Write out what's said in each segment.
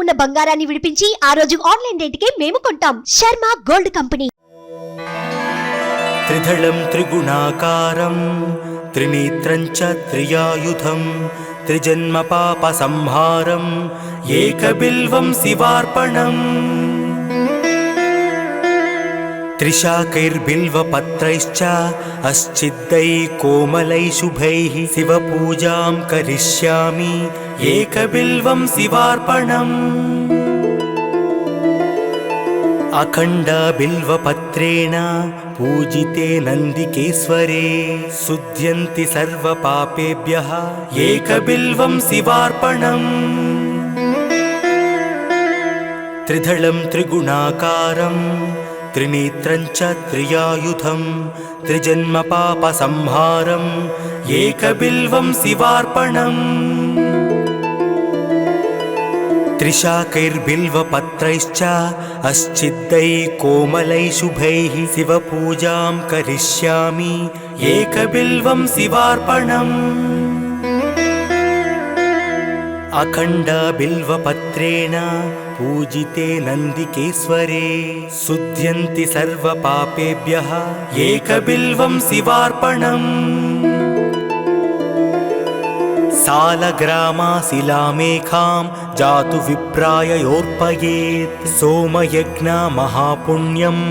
ఉన్న బంగారాన్ని విడిపించి ఆ రోజు ఆన్లైన్ రేటుకే మేము కొంటాం. Sharma gold company. త్రిదళం త్రిగుణాకారం త్రినేత్రం చ త్రియాయుధం త్రిజన్మ పాప సంహారం ఏకబిల్వం శివార్పణం. त्रिशाकैर्बिल्वपत्रैश्च अस्चिद्दै कोमलै शुभैः शिवपूजां करिष्यामि एकबिल्वं शिवार्पणम्. अखण्डबिल्वपत्रेण पूजिते नन्दिकेश्वरे शुध्यन्ति सर्वपापेभ्यः एकबिल्वं शिवार्पणम्. त्रिदलं त्रिगुणाकारं त्रिनेत्रं च त्रियायुधं त्रिजन्म पाप संहारं एकबिल्वं शिवार्पणम्. त्रिशाकैर्बिल्वपत्रैश्च अस्चिद्दै कोमलै शुभैः शिवपूजां करिष्यामि एकबिल्वं शिवार्पणम्. अखण्डबिल्वपत्रेण पूजिते नन्दिकेश्वरे शुध्यन्ति सर्वपापेभ्यः एकबिल्वं शिवार्पणम्. सालग्रामाशिलामेखां जातु विप्राय योर्पयेत् सोमयज्ञ महापुण्यम्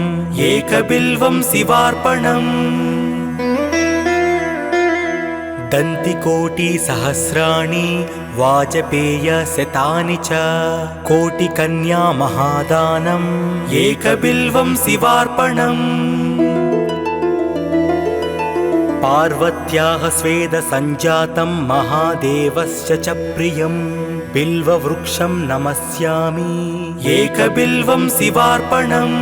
एकबिल्वं शिवार्पणम्. दन्तिकोटिसहस्राणि वाजपेयशतानि च कोटिकन्या महादानम् एकबिल्वं शिवार्पणम्. पार्वत्याः स्वेदसञ्जातं महादेवस्य च प्रियं बिल्ववृक्षं नमस्यामि एकबिल्वं शिवार्पणम्.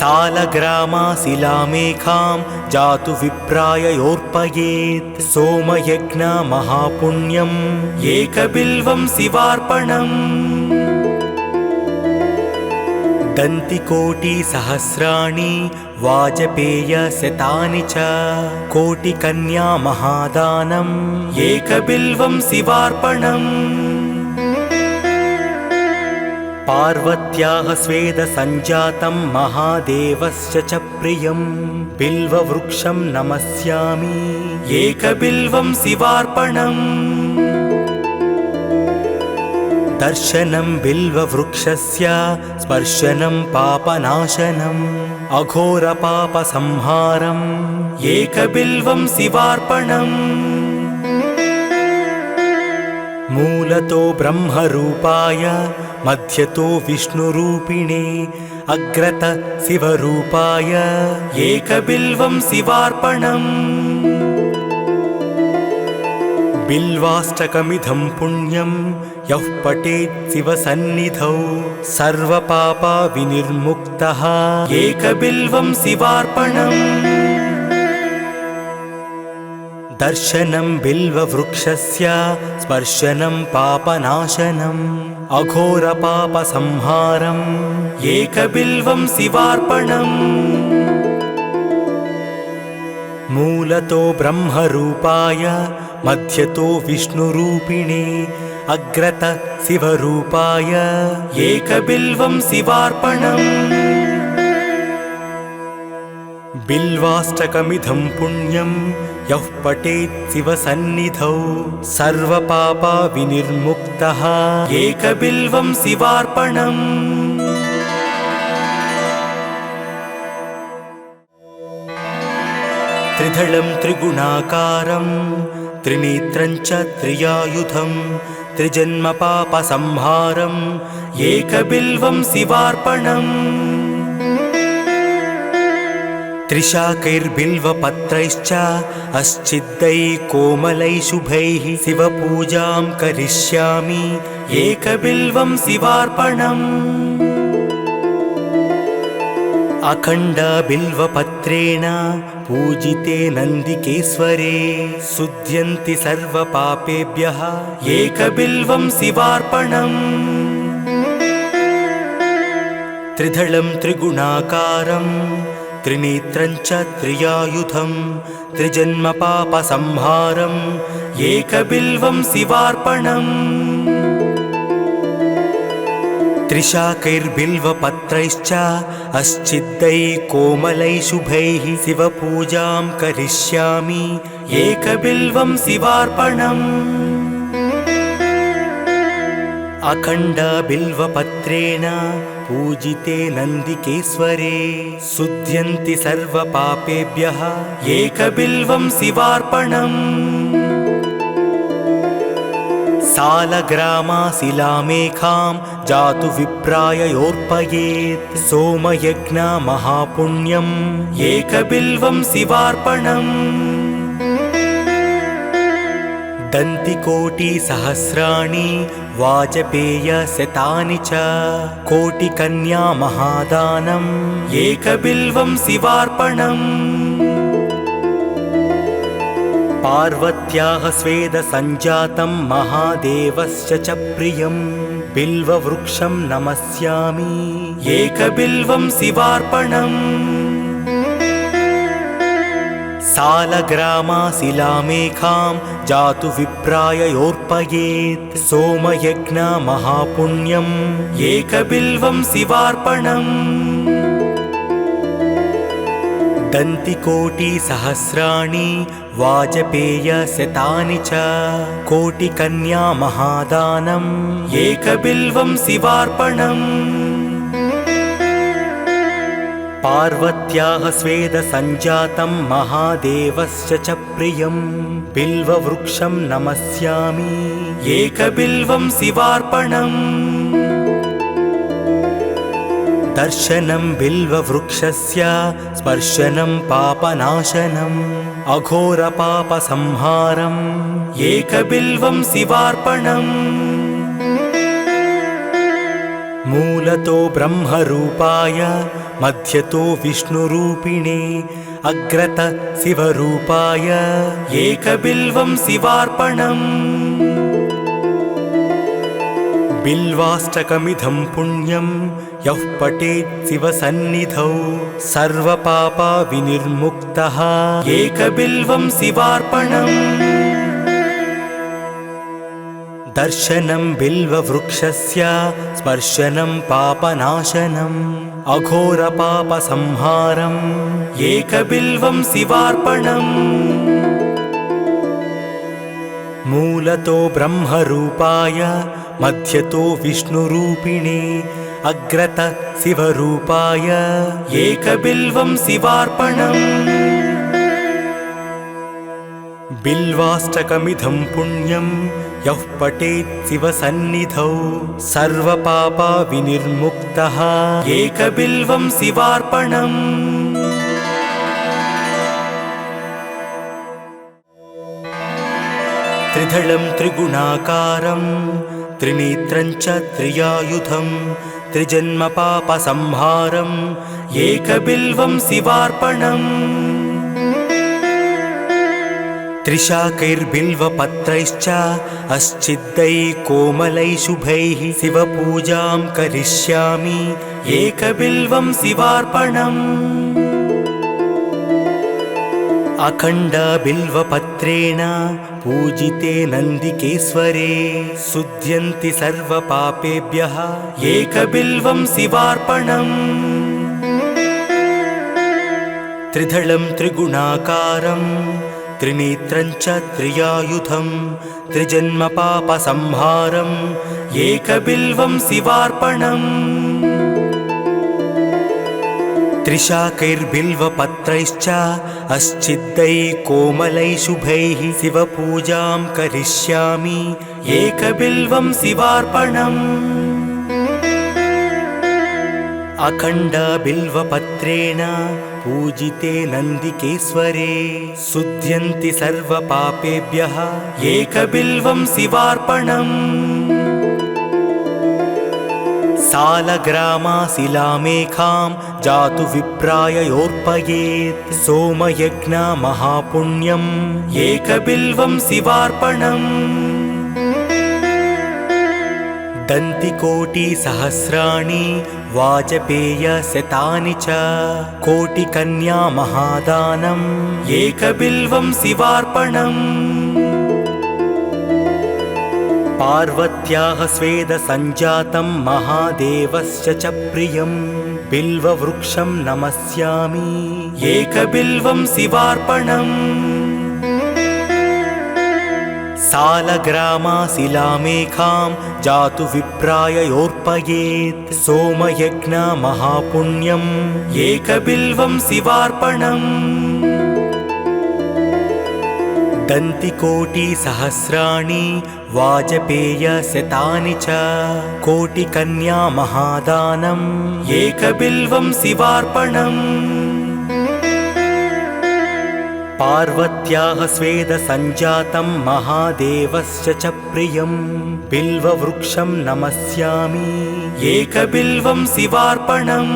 सालग्रामाशिलामेखां जातु विप्राय योर्पयेत् सोमयज्ञ महापुण्यम् एकबिल्वं शिवार्पणम्. दन्तिकोटिसहस्राणि वाजपेयशतानि च कोटिकन्या महादानम् एकबिल्वं शिवार्पणम्. पार्वत्याः स्वेदसञ्जातं महादेवस्य च प्रियं बिल्ववृक्षं नमस्यामि एकबिल्वं शिवार्पणम्. दर्शनं बिल्ववृक्षस्य स्पर्शनं पापनाशनम् अघोरपापसंहारम् एकबिल्वं शिवार्पणम्. मूलतो ब्रह्मरूपाय मध्यतो विष्णुरूपिणे अग्रत शिवरूपाय एकबिल्वं शिवार्पणम्. बिल्वाष्टकमिदं पुण्यं यः पठेत् शिवसन्निधौ सर्वपापविनिर्मुक्तः एकबिल्वं शिवार्पणम्. दर्शनं बिल्ववृक्षस्य स्पर्शनं पापनाशनम् अघोरपापसंहारम् एकबिल्वं शिवार्पणम्. मूलतो ब्रह्मरूपाय मध्यतो विष्णुरूपिणे अग्रत शिवरूपाय एकबिल्वं शिवार्पणम्. बिल्वाष्टकमिदं पुण्यं यः पठेत् शिवसन्निधौ सर्वपापविनिर्मुक्तः एकबिल्वं शिवार्पणम्. त्रिदलं त्रिगुणाकारं त्रिनेत्रं च त्रियायुधं त्रिजन्म पाप संहारं एकबिल्वं शिवार्पणम्. त्रिशाकैर्बिल्वपत्रैश्च अस्चिद्दै कोमलै शुभैः शिवपूजां करिष्यामि एकबिल्वं शिवार्पणम्. अखण्डबिल्वपत्रेण पूजिते नन्दिकेश्वरे शुध्यन्ति सर्वपापेभ्यः एकबिल्वं शिवार्पणम्. त्रिदलं त्रिगुणाकारं त्रिनेत्रं च त्रियायुधं त्रिजन्म पाप संहारं एकबिल्वं शिवार्पणम्. त्रिशाकैर्बिल्वपत्रैश्च अश्चिद्दैः कोमलैः शुभैः शिवपूजां करिष्यामि एकबिल्वं शिवार्पणम् अखण्डबिल्वपत्रेण पूजिते नन्दिकेश्वरे शुध्यन्ति सर्वपापेभ्यः एकबिल्वं शिवार्पणम् सालग्रामाशिलामेकां जातु विप्राय योर्पयेत् सोमयज्ञ महापुण्यम् एकबिल्वं शिवार्पणम् दन्तिकोटिसहस्राणि वाजपेयशतानि च कोटिकन्या महादानम् एकबिल्वं शिवार्पणम् पार्वत्याः स्वेदसञ्जातं महादेवस्य च प्रियं बिल्ववृक्षं नमस्यामि एकबिल्वं शिवार्पणम् सालग्रामाशिलामेकां जातु विप्राय योर्पयेत् सोमयज्ञ महापुण्यम् एकबिल्वं शिवार्पणम् दन्तिकोटिसहस्राणि वाजपेयशतानि च कोटिकन्या महादानम् एकबिल्वं शिवार्पणम् पार्वत्याः स्वेदसञ्जातं महादेवस्य च प्रियं बिल्ववृक्षं नमस्यामि एकबिल्वं शिवार्पणम् दर्शनं बिल्ववृक्षस्य स्पर्शनं पापनाशनम् अघोरपापसंहारम् एकबिल्वं शिवार्पणम् मूलतो ब्रह्मरूपाय मध्यतो विष्णुरूपिणे अग्रत शिवरूपाय एकबिल्वं शिवार्पणम् बिल्वाष्टकमिदं पुण्यं यः पठेत् शिवसन्निधौ सर्वपापविनिर्मुक्तः एकबिल्वं शिवार्पणम् दर्शनं बिल्ववृक्षस्य स्पर्शनं पापनाशनम् अघोरपापसंहारम् एकबिल्वं शिवार्पणम् मूलतो ब्रह्मरूपाय मध्यतो विष्णुरूपिणे अग्रत शिवरूपाय एकबिल्वं शिवार्पणम् बिल्वाष्टकमिदं पुण्यं यः पठेत् शिवसन्निधौ सर्वपापविनिर्मुक्तः एकबिल्वं शिवार्पणम् त्रिदलं त्रिगुणाकारं त्रिनेत्रं च त्रियायुधं त्रिजन्मपापसंहारम् एकबिल्वं शिवार्पणम् त्रिशाकैर्बिल्वपत्रैश्च अश्चिद्दैः कोमलैः शुभैः शिवपूजां करिष्यामि एकबिल्वं शिवार्पणम् अखण्डबिल्वपत्रेण पूजिते नन्दिकेश्वरे शुध्यन्ति सर्वपापेभ्यः एकबिल्वं शिवार्पणम् त्रिदलं त्रिगुणाकारं त्रिनेत्रं च त्रियायुधं त्रिजन्मपापसंहारम् एकबिल्वं शिवार्पणम् त्रिशाकैर्बिल्वपत्रैश्च अश्चिद्दैः कोमलैः शुभैः शिवपूजां करिष्यामि एकबिल्वं शिवार्पणम् अखण्डबिल्वपत्रेण पूजिते नन्दिकेश्वरे शुध्यन्ति सर्वपापेभ्यः एकबिल्वं शिवार्पणम् सालग्रामाशिलामेकां जातु विप्राय योर्पयेत् सोमयज्ञ महापुण्यम् एकबिल्वं शिवार्पणम् दन्तिकोटिसहस्राणि वाजपेयशतानि च कोटिकन्या महादानम् एकबिल्वं शिवार्पणम् पार्वत्याः स्वेदसञ्जातं महादेवस्य च प्रियं बिल्ववृक्षं नमस्यामि एकबिल्वं शिवार्पणम् सालग्रामाशिलामेखां जातु विप्राययोर्पयेत् सोमयज्ञ महापुण्यम् एकबिल्वं शिवार्पणम् दन्तिकोटिसहस्राणि वाजपेयशतानि च कोटिकन्या महादानम् एकबिल्वं शिवार्पणम् पार्वत्याः स्वेदसञ्जातं महादेवस्य च प्रियं बिल्ववृक्षं नमस्यामि एकबिल्वं शिवार्पणम्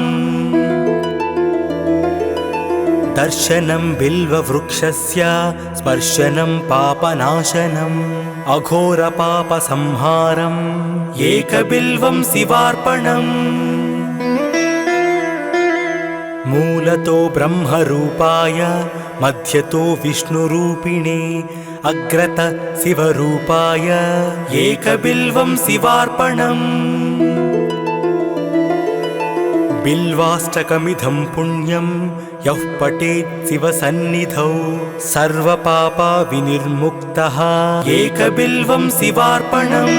दर्शनं बिल्ववृक्षस्य स्पर्शनं पापनाशनम् अघोरपापसंहारम् एकबिल्वं शिवार्पणम् मूलतो ब्रह्मरूपाय मध्यतो विष्णुरूपिणे अग्रत शिवरूपाय एकबिल्वं शिवार्पणम् बिल्वाष्टकमिदं पुण्यं यः पठेत् शिवसन्निधौ सर्वपापविनिर्मुक्तः एकबिल्वं शिवार्पणम्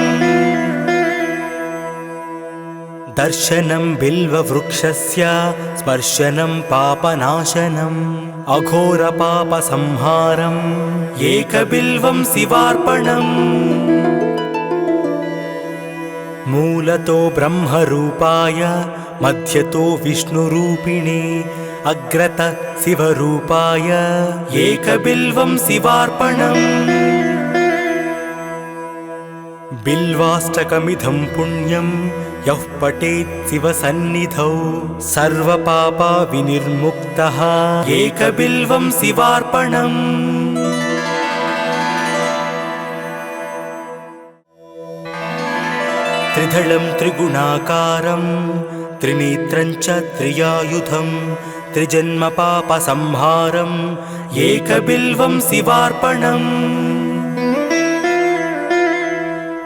दर्शनं बिल्ववृक्षस्य स्पर्शनं पापनाशनम् अघोरपापसंहारम् एकबिल्वं शिवार्पणम् मूलतो ब्रह्मरूपाय मध्यतो विष्णुरूपिणे अग्रत शिवरूपाय एकबिल्वं शिवार्पणम् बिल्वाष्टकमिदं पुण्यं यः पठेत् शिवसन्निधौ सर्वपापविनिर्मुक्तः एकबिल्वं शिवार्पणम् त्रिदलं त्रिगुणाकारं त्रिनेत्रं च त्रियायुधं त्रिजन्मपापसंहारम् एकबिल्वं शिवार्पणम्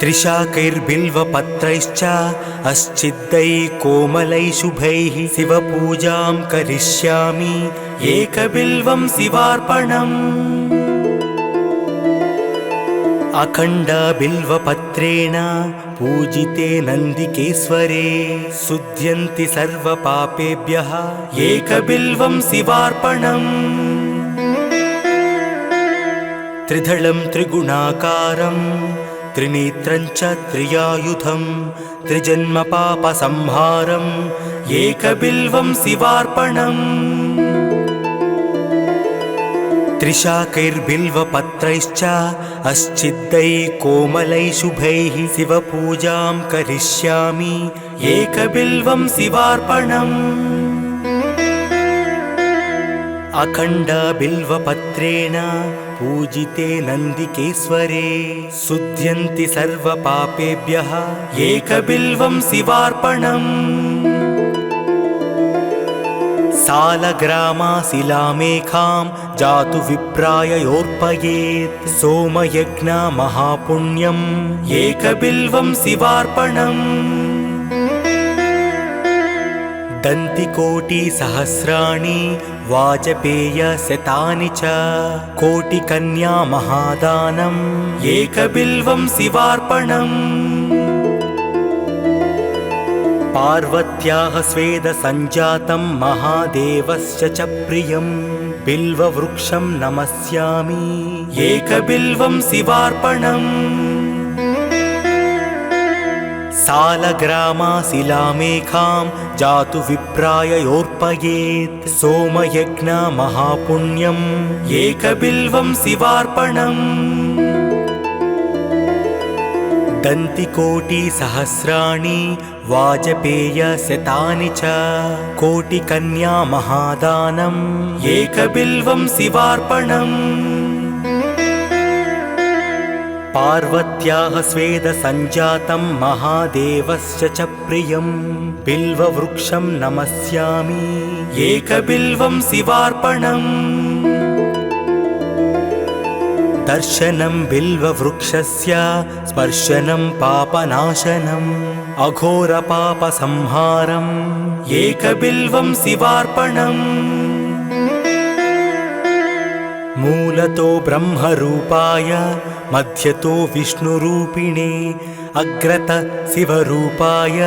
त्रिशाकैर्बिल्वपत्रैश्च अस्चिद्दैः कोमलैः शुभैः शिवपूजां करिष्यामि एकबिल्वं शिवार्पणम् अखण्डबिल्वपत्रेण पूजिते नन्दिकेश्वरे शुध्यन्ति सर्वपापेभ्यः एकबिल्वं शिवार्पणम् त्रिदलं त्रिगुणाकारं त्रिनेत्रं च त्रियायुधं त्रिजन्मपापसंहारम् एकबिल्वं शिवार्पणम् त्रिशाकैर्बिल्वपत्रैश्च अस्चिद्दैः कोमलैः शुभैः शिवपूजां करिष्यामि एकबिल्वं शिवार्पणम् अखण्डबिल्वपत्रेण पूजिते नन्दिकेश्वरे शुध्यन्ति सर्वपापेभ्यः एकबिल्वं शिवार्पणम् सालग्रामाशिलामेखां जातु विप्राययोर्पयेत् सोमयज्ञ महापुण्यम् एकबिल्वं शिवार्पणम् दन्तिकोटिसहस्राणि वाजपेयशतानि च कोटिकन्या महादानम् एकबिल्वं शिवार्पणम् पार्वत्याः स्वेदसञ्जातं महादेवस्य च प्रियं बिल्ववृक्षं नमस्यामि एकबिल्वं शिवार्पणम् सालग्रामाशिलामेखां जातु विप्राययोर्पयेत् सोमयज्ञ महापुण्यम् एकबिल्वं शिवार्पणम् दन्तिकोटिसहस्राणि वाजपेयशतानि च कोटिकन्या महादानम् एकबिल्वं शिवार्पणम् पार्वत्याः स्वेदसञ्जातं महादेवस्य च प्रियं बिल्ववृक्षं नमस्यामि एकबिल्वं शिवार्पणम् दर्शनं बिल्ववृक्षस्य स्पर्शनं पापनाशनम् अघोरपापसंहारम् एकबिल्वं शिवार्पणम् मूलतो ब्रह्मरूपाय मध्यतो विष्णुरूपिणे अग्रत शिवरूपाय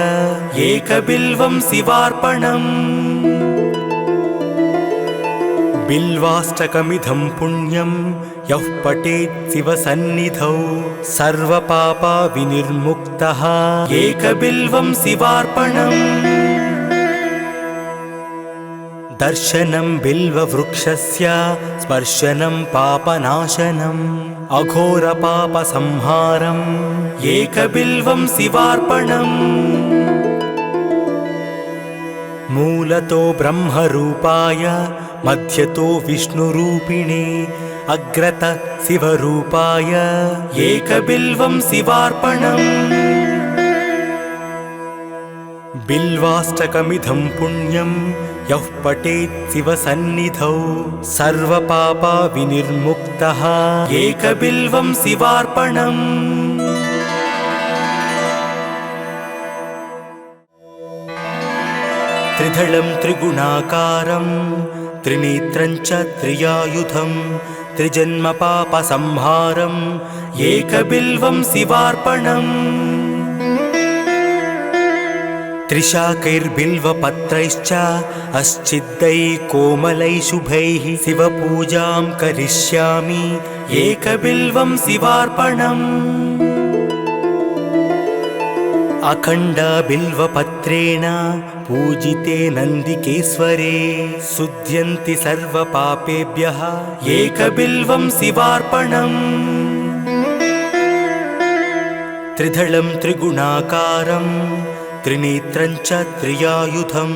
एकबिल्वं शिवार्पणम् बिल्वाष्टकमिदं पुण्यं यः पठेत् शिवसन्निधौ सर्वपापविनिर्मुक्तः एकबिल्वं शिवार्पणम् दर्शनं बिल्ववृक्षस्य स्पर्शनं पापनाशनम् अघोरपापसंहारम् एकबिल्वं शिवार्पणम् मूलतो ब्रह्मरूपाय मध्यतो विष्णुरूपिणे अग्रत शिवरूपाय एकबिल्वं शिवार्पणम् बिल्वाष्टकमिदं पुण्यं यः पठेत् शिवसन्निधौ सर्वपापविनिर्मुक्तः एकबिल्वं शिवार्पणम् त्रिदलं त्रिगुणाकारं त्रिनेत्रं च त्रियायुधं त्रिजन्मपापसंहारम् एकबिल्वं शिवार्पणम् त्रिशाकैर्बिल्वपत्रैश्च अस्चिद्दैः कोमलैः शुभैः शिवपूजां करिष्यामि एकबिल्वं शिवार्पणम् अखण्डबिल्वपत्रेण पूजिते नन्दिकेश्वरे शुध्यन्ति सर्वपापेभ्यः एकबिल्वं शिवार्पणम् त्रिदलं त्रिगुणाकारं त्रिनेत्रं च त्रियायुधं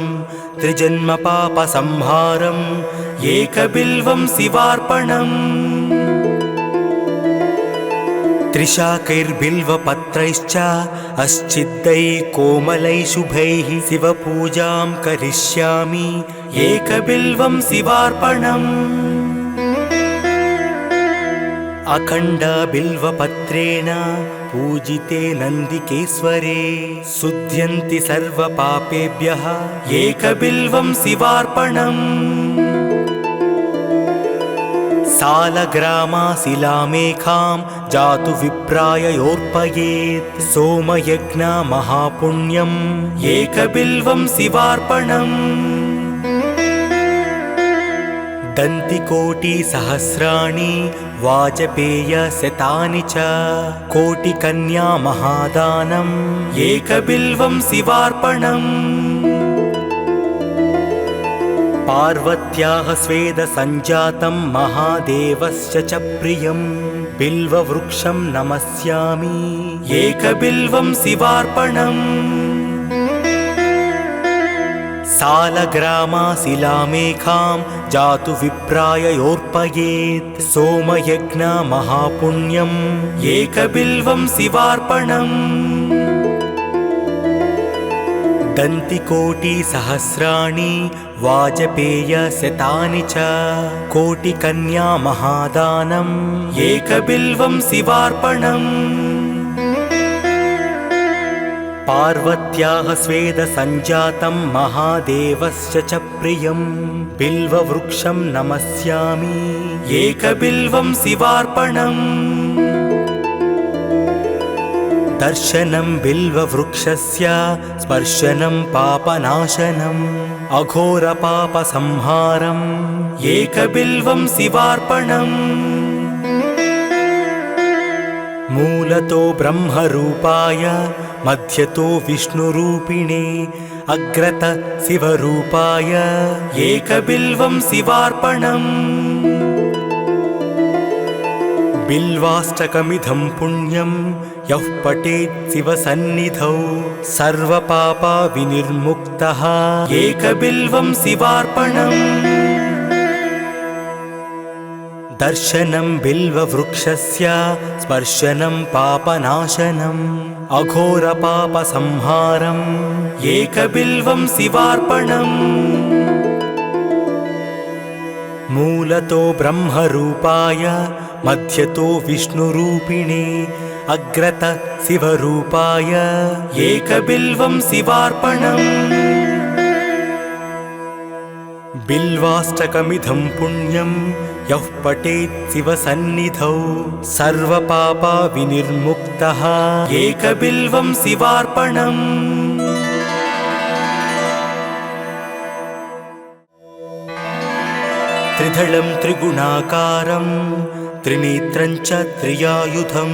त्रिजन्मपापसंहारम् एकबिल्वं शिवार्पणम् त्रिशाकैर्बिल्वपत्रैश्च अस्चिद्दैः कोमलैः शुभैः शिवपूजां करिष्यामि एकबिल्वं शिवार्पणम् अखण्डबिल्वपत्रेण पूजिते नन्दिकेश्वरे शुध्यन्ति सर्वपापेभ्यः एकबिल्वं शिवार्पणम् सालग्रामाशिलामेखां जातु विप्राय योर्पयेत् सोमयज्ञमहापुण्यम् एकबिल्वं शिवार्पणम् दन्तिकोटिसहस्राणि वाजपेयशतानि च कोटिकन्यामहादानम् एकबिल्वं शिवार्पणम् पार्वत्याः स्वेदसञ्जातं महादेवस्य च प्रियं बिल्ववृक्षं नमस्यामि एकबिल्वं शिवार्पणम् सालग्रामाशिलामेखां जातु विप्राय योर्पयेत् सोमयज्ञमहापुण्यम् एकबिल्वं शिवार्पणम् दन्तिकोटिसहस्राणि वाजपेयशतानि च कोटिकन्यामहादानम् एकबिल्वं शिवार्पणम् पार्वत्याः स्वेदसञ्जातं महादेवस्य च प्रियं बिल्ववृक्षं नमस्यामि एकबिल्वं शिवार्पणम् दर्शनं बिल्ववृक्षस्य स्पर्शनं पापनाशनम् अघोरपापसंहारम् एकबिल्वं शिवार्पणम् मूलतो ब्रह्मरूपाय मध्यतो विष्णुरूपिणे अग्रत शिवरूपाय एकबिल्वं शिवार्पणम् बिल्वाष्टकमिदं पुण्यं यः पठेत् शिवसन्निधौ सर्वपापविनिर्मुक्तः एकबिल्वं शिवार्पणम् दर्शनं बिल्ववृक्षस्य स्पर्शनं पापनाशनम् अघोरपापसंहारम् एकबिल्वं शिवार्पणम् मूलतो ब्रह्मरूपाय मध्यतो विष्णुरूपिणे अग्रत शिवरूपाय एकबिल्वं शिवार्पणम् बिल्वाष्टकमिदं पुण्यं यः पठेत् शिवसन्निधौ सर्वपापा विनिर्मुक्तः एकबिल्वं शिवार्पणम् त्रिदलं त्रिगुणाकारं त्रिनेत्रं च त्रियायुधं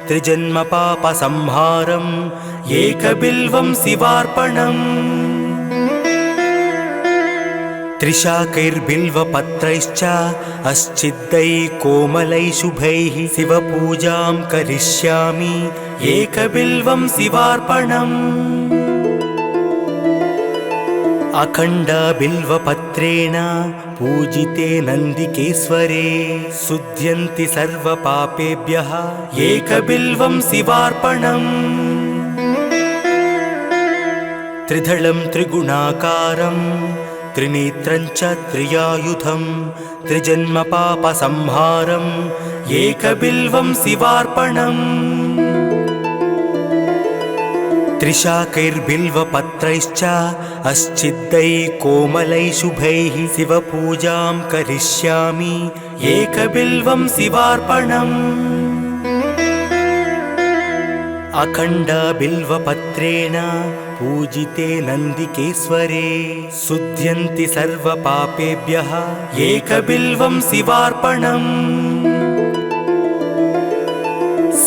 त्रिजन्मपापसंहारम् एकबिल्वं शिवार्पणम् त्रिशाकैर्बिल्वपत्रैश्च अश्चिद्दैः कोमलैः शुभैः शिवपूजां करिष्यामि एकबिल्वं शिवार्पणम् अखण्डबिल्वपत्रेण पूजिते नन्दिकेश्वरे शुध्यन्ति सर्वपापेभ्यः एकबिल्वं शिवार्पणम् त्रिदलं त्रिगुणाकारं त्रिनेत्रं च त्रियायुधं त्रिजन्मपापसंहारम् एकबिल्वं शिवार्पणम् त्रिशाकैर्बिल्वपत्रैश्च अश्चिद्दैः कोमलैः शुभैः शिवपूजां करिष्यामि एकबिल्वं शिवार्पणम् अखण्डबिल्वपत्रेण पूजिते नन्दिकेश्वरे शुध्यन्ति सर्वपापेभ्यः एकबिल्वं शिवार्पणम्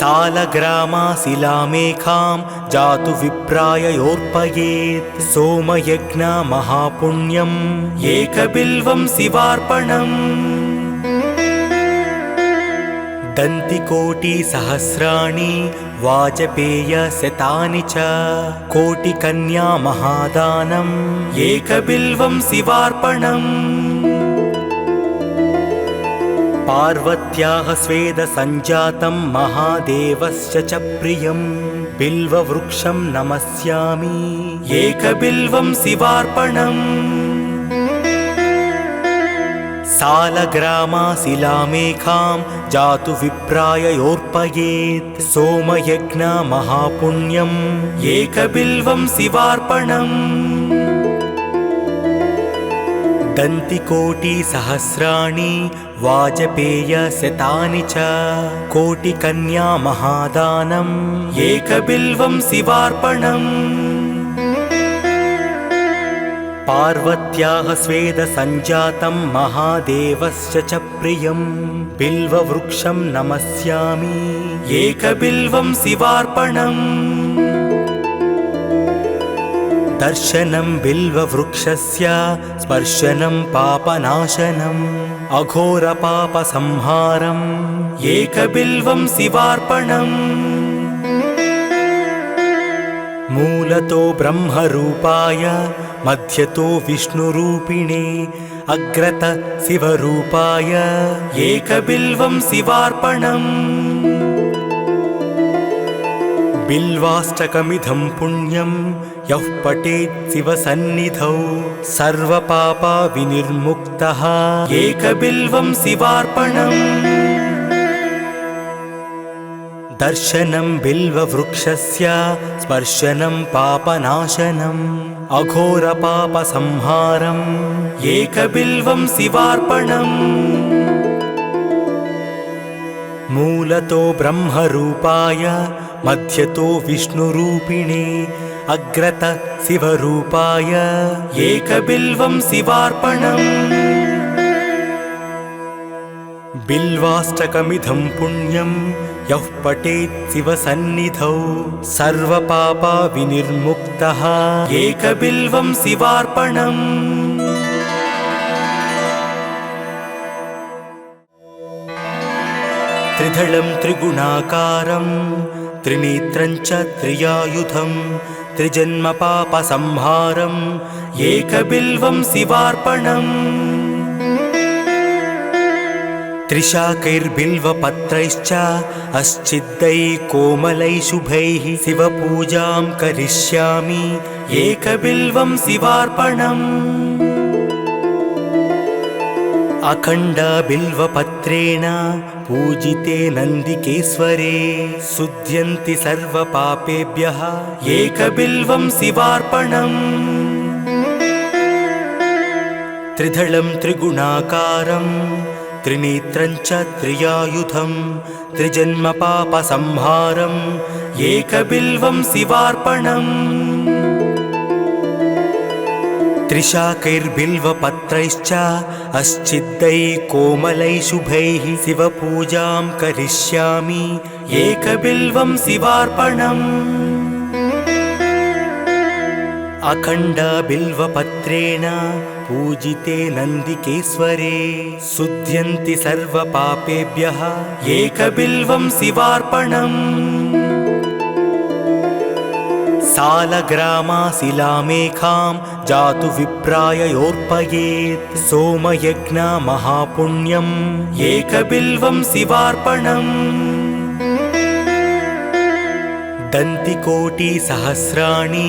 सालग्रामाशिलामेखां जातु विप्राय योर्पयेत् सोमयज्ञमहापुण्यम् एकबिल्वं शिवार्पणम् दन्तिकोटिसहस्राणि वाजपेयशतानि च कोटिकन्या महादानम् एकबिल्वं शिवार्पणम् पार्वत्याः स्वेदसञ्जातं महादेवस्य च प्रियं बिल्ववृक्षं नमस्यामि एकबिल्वं शिवार्पणम् सालग्रामाशिलामेखां जातु विप्राय योर्पयेत् सोमयज्ञमहापुण्यम् एकबिल्वं शिवार्पणम् दन्तिकोटिसहस्राणि वाजपेयशतानि च कोटिकन्या महादानम् एकबिल्वं शिवार्पणम् पार्वत्याः स्वेदसञ्जातं महादेवस्य च प्रियं बिल्ववृक्षं नमस्यामि एकबिल्वं शिवार्पणम् दर्शनं बिल्ववृक्षस्य स्पर्शनं पापनाशनम् अघोरपापसंहारम् एकबिल्वं शिवार्पणम् मूलतो ब्रह्मरूपाय मध्यतो विष्णुरूपिणे अग्रत शिवरूपाय एकबिल्वं शिवार्पणम् बिल्वाष्टकमिदं पुण्यं यः पठेत् शिवसन्निधौ सर्वपापा विनिर्मुक्तः एकबिल्वं शिवार्पणम् दर्शनं बिल्ववृक्षस्य स्पर्शनं पापनाशनम् अघोरपापसंहारम् एकबिल्वं शिवार्पणम् मूलतो ब्रह्मरूपाय मध्यतो विष्णुरूपिणे अग्रत शिवरूपाय एकबिल्वं शिवार्पणम् बिल्वाष्टकमिदं पुण्यं यः पठेत् शिवसन्निधौ सर्वपापा विनिर्मुक्तः एकबिल्वं शिवार्पणम् त्रिदलं त्रिगुणाकारं त्रिनेत्रं च त्रियायुधं त्रिजन्मपापसंहारम् एकबिल्वं शिवार्पणम् त्रिशाकैर्बिल्वपत्रैश्च अश्चिद्दैः कोमलैः शुभैः शिवपूजां करिष्यामि एकबिल्वं शिवार्पणम् अखण्डबिल्वपत्रेण पूजिते नन्दिकेश्वरे शुध्यन्ति सर्वपापेभ्यः एकबिल्वं शिवार्पणम् त्रिदलं त्रिगुणाकारं त्रिनेत्रं च त्रियायुधं त्रिजन्मपापसंहारम् एकबिल्वं शिवार्पणम् त्रिशाकैर्बिल्वपत्रैश्च अश्चिद्दैः कोमलैः शुभैः शिवपूजां करिष्यामि एकबिल्वं शिवार्पणम् अखण्डबिल्वपत्रेण पूजिते नन्दिकेश्वरे शुध्यन्ति सर्वपापेभ्यः एकबिल्वं शिवार्पणम् सालग्रामाशिलामेकां जातु विप्राय योर्पयेत् सोमयज्ञमहापुण्यम् एकबिल्वं शिवार्पणम् दन्तिकोटिसहस्राणि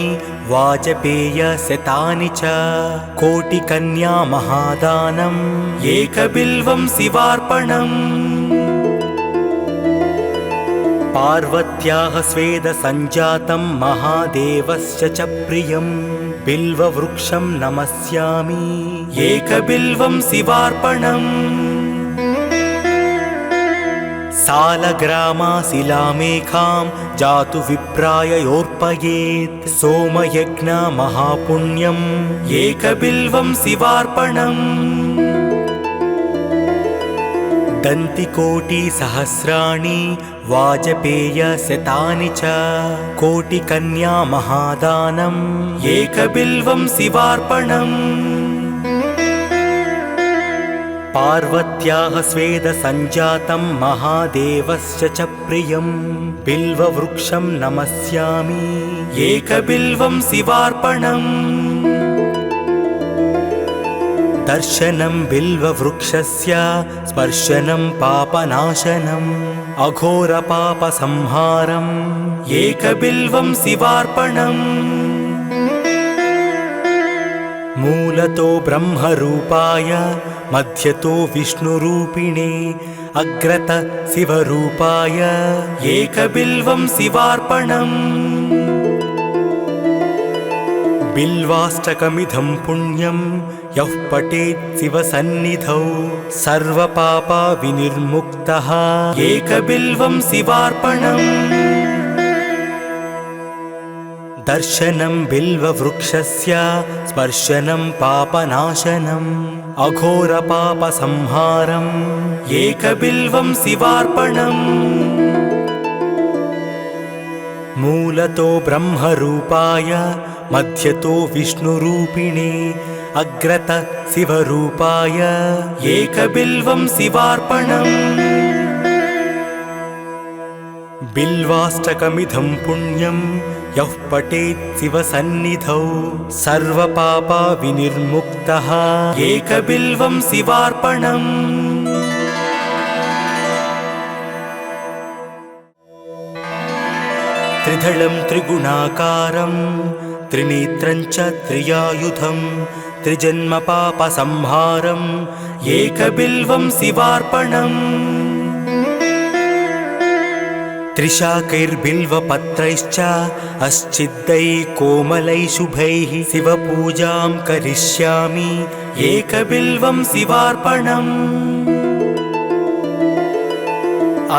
वाजपेयशतानि च कोटिकन्या महादानम् एकबिल्वं शिवार्पणम् पार्वत्याः स्वेदसञ्जातं महादेवस्य च प्रियं बिल्ववृक्षं नमस्यामि एकबिल्वं शिवार्पणम् सालग्रामाशिलामेकां जातु विप्राय योर्पयेत् सोमयज्ञमहापुण्यम् एकबिल्वं शिवार्पणम् दन्तिकोटिसहस्राणि वाजपेयशतानि च कोटिकन्या महादानम् एकबिल्वं शिवार्पणम् पार्वत्याः स्वेदसञ्जातं महादेवस्य च प्रियं बिल्ववृक्षं नमस्यामि एकबिल्वं शिवार्पणम् दर्शनं बिल्ववृक्षस्य स्पर्शनं पापनाशनम् अघोरपापसंहारम् एकबिल्वं शिवार्पणम् मूलतो ब्रह्मरूपाय मध्यतो विष्णुरूपिणे अग्रत शिवरूपाय एकबिल्वं शिवार्पणम् बिल्वाष्टकमिदं पुण्यं यः पठेत् शिवसन्निधौ सर्वपापविनिर्मुक्तः एकबिल्वं शिवार्पणम् दर्शनं बिल्ववृक्षस्य स्पर्शनं पापनाशनम् अघोरपापसंहारम् एकबिल्वं शिवार्पणम् मूलतो ब्रह्मरूपाय मध्यतो विष्णुरूपिणे अग्रत शिवरूपाय एकबिल्वं शिवार्पणम् बिल्वाष्टकमिदं पुण्यं यः पठेत् शिवसन्निधौ सर्वपापविनिर्मुक्तः एकबिल्वं शिवार्पणम् त्रिदलं त्रिगुणाकारं त्रिनेत्रं च त्रियायुधं त्रिजन्मपापसंहारम् एकबिल्वं शिवार्पणम् त्रिशाकैर्बिल्वपत्रैश्च अश्चिद्दैः कोमलैः शुभैः शिवपूजां करिष्यामि एकबिल्वं शिवार्पणम्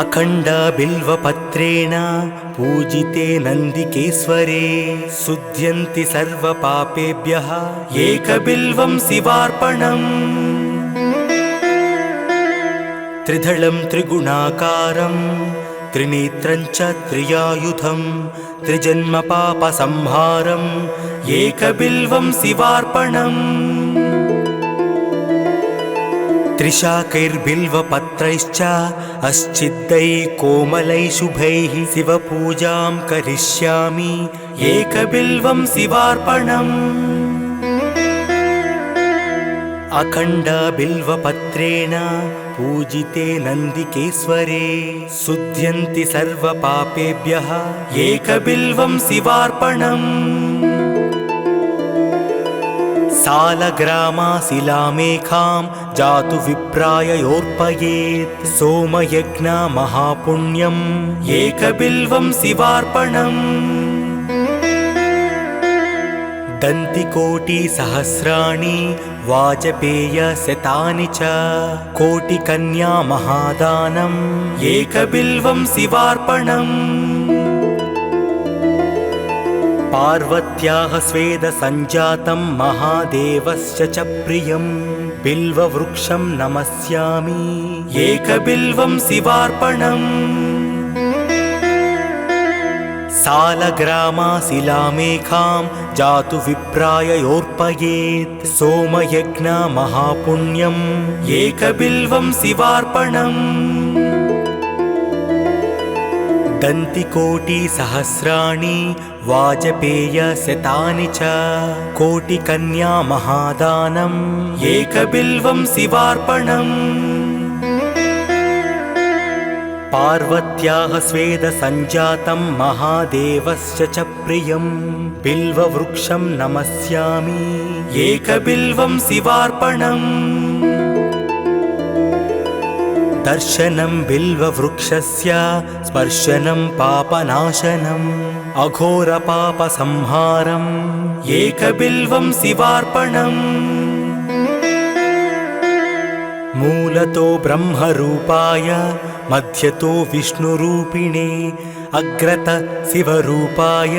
अखण्डबिल्वपत्रेण पूजिते नन्दिकेश्वरे शुध्यन्ति सर्वपापेभ्यः एकबिल्वं शिवार्पणम् त्रिदलं त्रिगुणाकारं त्रिनेत्रं च त्रियायुधं त्रिजन्मपापसंहारम् एकबिल्वं शिवार्पणम् त्रिशाकैर्बिल्वपत्रैश्च अश्चिद्दैः कोमलैः शुभैः शिवपूजां करिष्यामि एकबिल्वं शिवार्पणम् अखण्डबिल्वपत्रेण पूजिते नन्दिकेश्वरे शुध्यन्ति सर्वपापेभ्यः एकबिल्वं शिवार्पणम् सालग्रामाशिलामेखां जातु विप्राय योर्पयेत् सोमयज्ञ महापुण्यम् एकबिल्वं शिवार्पणम् दन्तिकोटिसहस्राणि वाजपेयशतानि च कोटिकन्या महादानम् एकबिल्वं शिवार्पणम् पार्वत्याः स्वेदसञ्जातं महादेवस्य च प्रियं बिल्ववृक्षं नमस्यामि एकबिल्वं शिवार्पणम् सालग्रामाशिलामेखां जातु विप्राय योर्पयेत् सोमयज्ञ महापुण्यम् एकबिल्वं शिवार्पणम् दन्तिकोटिसहस्राणि वाजपेयशतानि च कोटिकन्या महादानम् एकबिल्वं शिवार्पणम् पार्वत्याः स्वेदसञ्जातं महादेवस्य च प्रियं बिल्ववृक्षं नमस्यामि एकबिल्वं शिवार्पणम् दर्शनं बिल्ववृक्षस्य स्पर्शनं पापनाशनम् अघोरपापसंहारम् एकबिल्वं शिवार्पणम् मूलतो ब्रह्मरूपाय मध्यतो विष्णुरूपिणे अग्रत शिवरूपाय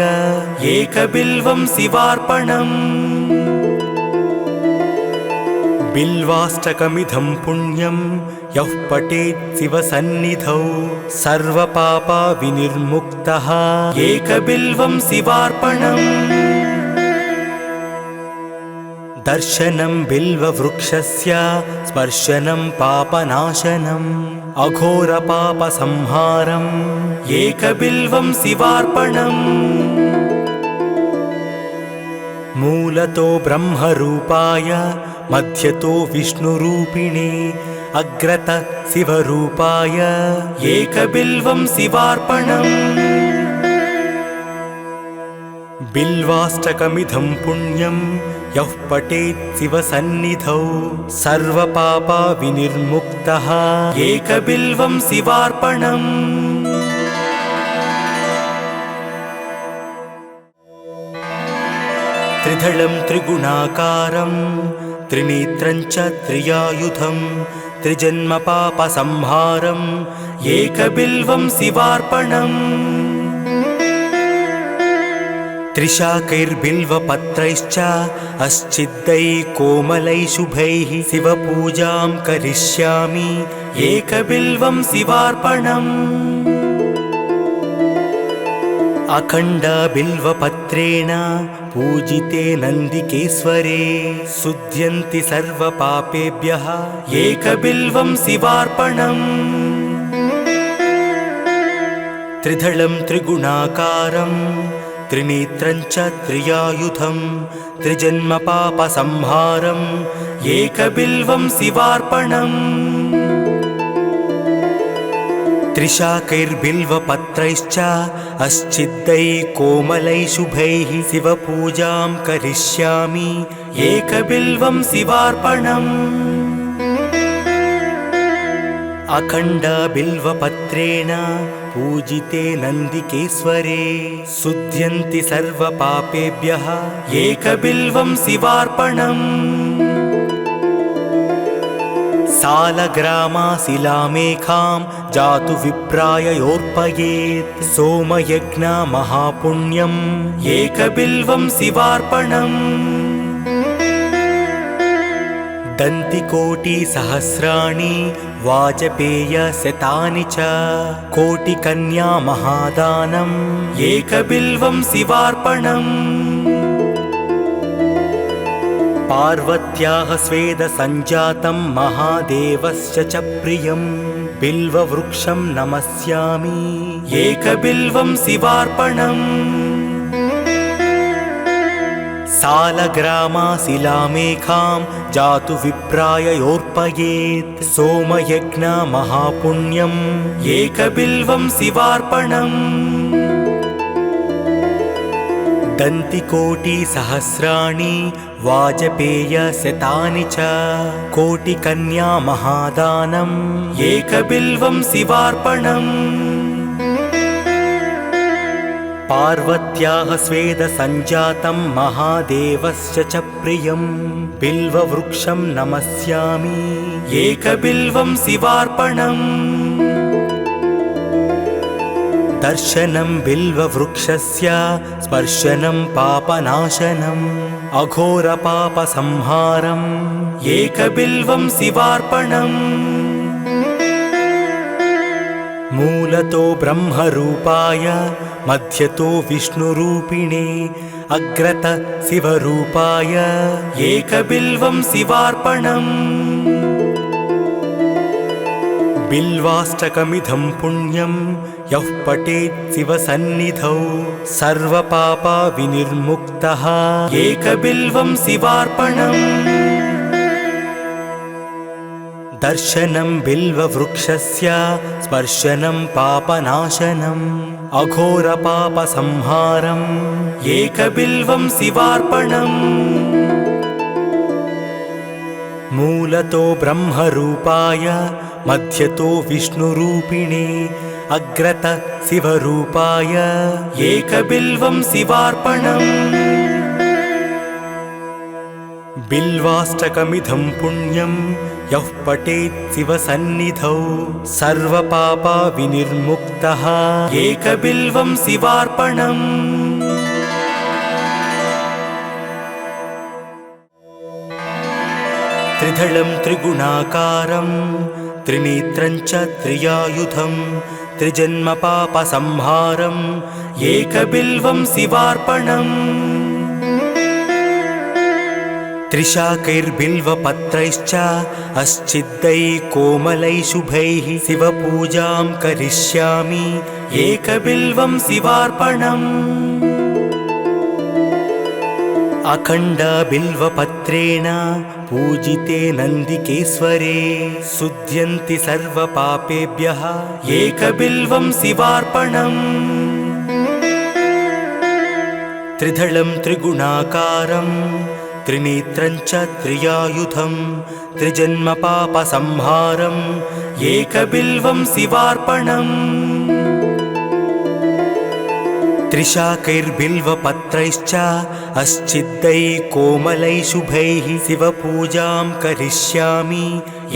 एकबिल्वं शिवार्पणम् बिल्वाष्टकमिदं पुण्यं यः पठेत् शिवसन्निधौ सर्वपापविनिर्मुक्तः एकबिल्वं शिवार्पणम् दर्शनं बिल्ववृक्षस्य स्पर्शनं पापनाशनम् अघोरपापसंहारम् एकबिल्वं शिवार्पणम् मूलतो ब्रह्मरूपाय मध्यतो विष्णुरूपिणे अग्रत शिवरूपाय एकबिल्वं शिवार्पणम् बिल्वाष्टकमिदं पुण्यं यः पठेत् शिवसन्निधौ सर्वपापविनिर्मुक्तः एकबिल्वं शिवार्पणम् त्रिदलं त्रिगुणाकारं त्रिनेत्रं च त्रियायुधं त्रिजन्मपापसंहारम् एकबिल्वं शिवार्पणम् त्रिशाकैर्बिल्वपत्रैश्च अस्चिद्दैः कोमलैः शुभैः शिवपूजां करिष्यामि एकबिल्वं शिवार्पणम् अखण्डबिल्वपत्रेण पूजिते नन्दिकेश्वरे शुध्यन्ति सर्वपापेभ्यः एकबिल्वं शिवार्पणम् त्रिदलं त्रिगुणाकारं त्रिनेत्रं च त्रियायुधं त्रिजन्मपापसंहारम् एकबिल्वं शिवार्पणम् त्रिशाकैर्बिल्वपत्रैश्च अस्चिद्दैः कोमलैः शुभैः शिवपूजां करिष्यामि एकबिल्वं शिवार्पणम् अखण्डबिल्वपत्रेण पूजिते नन्दिकेश्वरे शुध्यन्ति सर्वपापेभ्यः एकबिल्वं शिवार्पणम् सालग्रामाशिलामेखां जातु विप्राय योर्पयेत् सोमयज्ञ महापुण्यम् एकबिल्वं शिवार्पणम् दन्तिकोटिसहस्राणि वाजपेयशतानि च कोटिकन्या महादानम् एकबिल्वं शिवार्पणम् पार्वत्याः स्वेदसञ्जातं महादेवस्य च प्रियं बिल्ववृक्षं नमस्यामि एकबिल्वं शिवार्पणम् सालग्रामाशिलामेखां जातु विप्राय योर्पयेत् सोमयज्ञ महापुण्यम् एकबिल्वं शिवार्पणम् दन्तिकोटिसहस्राणि वाजपेयशतानि च कोटिकन्या महादानम् एकबिल्वं शिवार्पणम् पार्वत्याः स्वेदसञ्जातं महादेवस्य च प्रियं बिल्ववृक्षं नमस्यामि एकबिल्वं शिवार्पणम् दर्शनं बिल्ववृक्षस्य स्पर्शनं पापनाशनम् अघोरपापसंहारम् एकबिल्वं शिवार्पणम् मूलतो ब्रह्मरूपाय मध्यतो विष्णुरूपिणे अग्रत शिवरूपाय एकबिल्वं शिवार्पणम् बिल्वाष्टकमिदं पुण्यं यः पठेत् शिवसन्निधौ सर्वपापविनिर्मुक्तः एकबिल्वं शिवार्पणम् दर्शनं बिल्ववृक्षस्य स्पर्शनं पापनाशनम् अघोरपापसंहारम् एकबिल्वं शिवार्पणम् मूलतो ब्रह्मरूपाय मध्यतो विष्णुरूपिणे अग्रत शिवरूपाय एकबिल्वं शिवार्पणम् बिल्वाष्टकमिदं पुण्यं यः पठेत् शिवसन्निधौ सर्वपापविनिर्मुक्तः एकबिल्वं शिवार्पणम् त्रिदलं त्रिगुणाकारं त्रिनेत्रं च त्रियायुधं त्रिजन्मपापसंहारम् एकबिल्वं शिवार्पणम् त्रिशाकैर्बिल्वपत्रैश्च अस्चिद्दैः कोमलैः शुभैः शिवपूजां करिष्यामि एकबिल्वं शिवार्पणम् अखण्डबिल्वपत्रेण पूजिते नन्दिकेश्वरे शुध्यन्ति सर्वपापेभ्यः एकबिल्वं शिवार्पणम् त्रिदलं त्रिगुणाकारं त्रिनेत्रं च त्रियायुधं त्रिजन्मपापसंहारम् एकबिल्वं शिवार्पणम् त्रिशाकैर्बिल्वपत्रैश्च अस्चिद्दैः कोमलैः शुभैः शिवपूजां करिष्यामि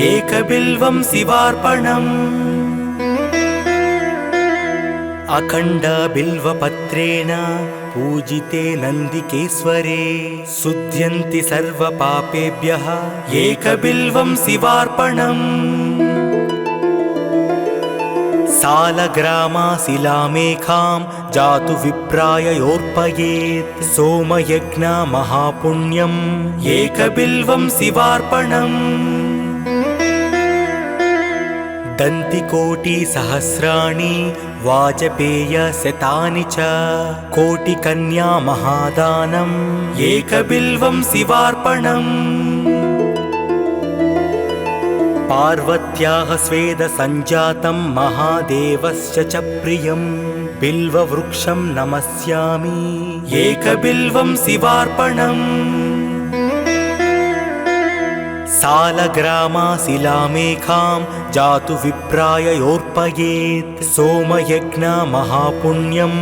एकबिल्वं शिवार्पणम् अखण्डबिल्वपत्रेण पूजिते नन्दिकेश्वरे शुध्यन्ति सर्वपापेभ्यः एकबिल्वं शिवार्पणम् सालग्रामाशिलामेखां जातु विप्राययोर्पयेत् सोमयज्ञमहापुण्यम् एकबिल्वं शिवार्पणम् दन्तिकोटिसहस्राणि वाजपेयशतानि च कोटिकन्या महादानम् एकबिल्वं शिवार्पणम् पार्वत्याः स्वेदसञ्जातं महादेवस्य च प्रियं बिल्ववृक्षं नमस्यामि एकबिल्वं शिवार्पणम् सालग्रामाशिलामेखां जातु विप्राययोर्पयेत् सोमयज्ञमहापुण्यम्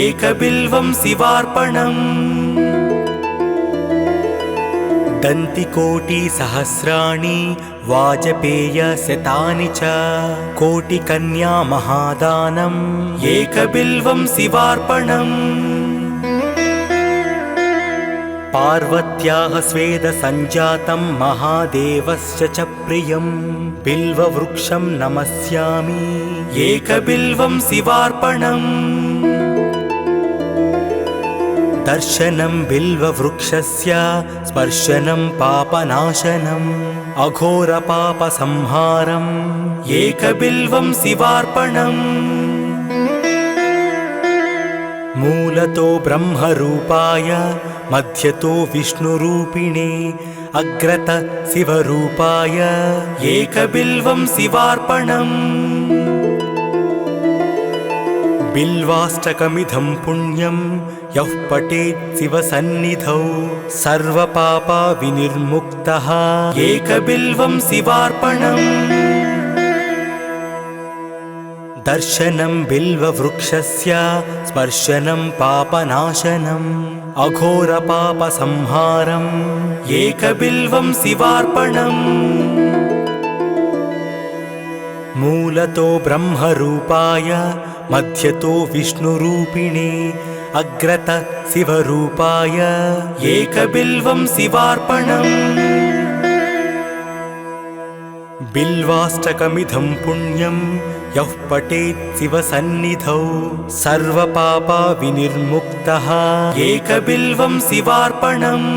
एकबिल्वं शिवार्पणम् दन्तिकोटिसहस्राणि वाजपेयशतानि च कोटिकन्या महादानम् एकबिल्वं शिवार्पणम् पार्वत्याः स्वेदसञ्जातं महादेवस्य च प्रियं बिल्ववृक्षं नमस्यामि एकबिल्वं शिवार्पणम् दर्शनं बिल्ववृक्षस्य स्पर्शनं पापनाशनम् अघोरपापसंहारम् एकबिल्वं शिवार्पणम् मूलतो ब्रह्मरूपाय मध्यतो विष्णुरूपिणे अग्रत शिवरूपाय एकबिल्वं शिवार्पणम् बिल्वाष्टकमिदं पुण्यं यः पठेत् शिवसन्निधौ सर्वपापा विनिर्मुक्तः एकबिल्वं शिवार्पणम् दर्शनं बिल्ववृक्षस्य स्पर्शनं पापनाशनम् अघोरपापसंहारम् एकबिल्वं शिवार्पणम् मूलतो ब्रह्मरूपाय मध्यतो विष्णुरूपिणे अग्रत शिवरूपाय एकबिल्वं शिवार्पणम् बिल्वाष्टकमिदं पुण्यं यः पठेत् शिवसन्निधौ सर्वपापा विनिर्मुक्तः एकबिल्वं शिवार्पणम्